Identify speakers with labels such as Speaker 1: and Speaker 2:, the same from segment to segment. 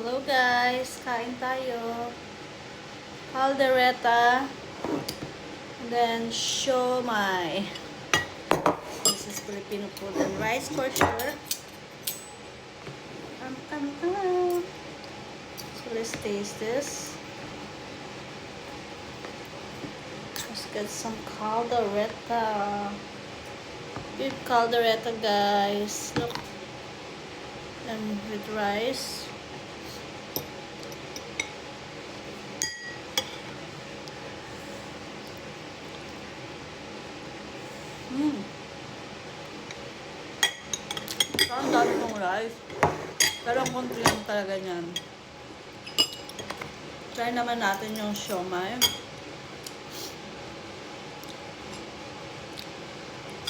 Speaker 1: Hello guys, kain tayo. Caldereta. And then siomai. This is Filipino food and rice for sure. So let's taste this. Let's get some caldereta. With caldereta guys. Look. And with rice. Ang dami kong rice. Pero ang konti lang talaga niyan. Try naman natin yung siomai.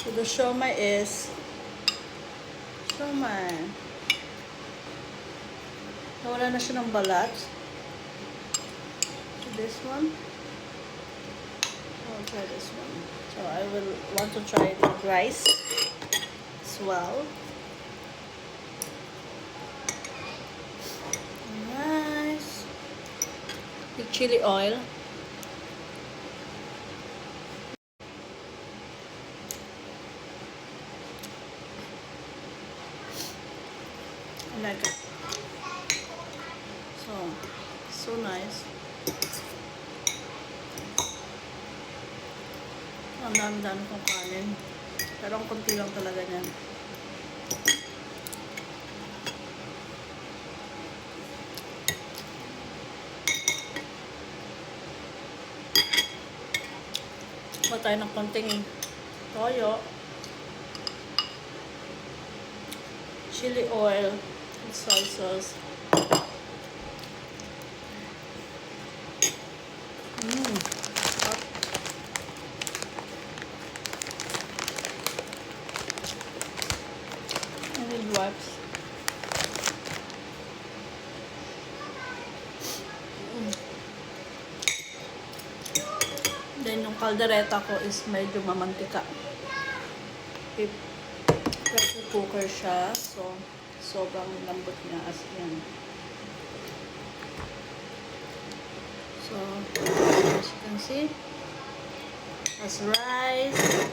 Speaker 1: So the siomai is siomai. Nawala na siya ng balat. So this one. I'll try this one. So I will want to try it with rice as well. Nice. With chili oil. I like it. So nice. Ang dami-dami kong kanin. Pero ang konti lang talaga niyan. Kuha tayo ng konting toyo. Chili oil. And soy sauce. And then wipes. Then yung caldereta ko is medyo mamantika. Pressure cooker siya. So, sobrang lambot niya as yan. So, as you can see, has rice.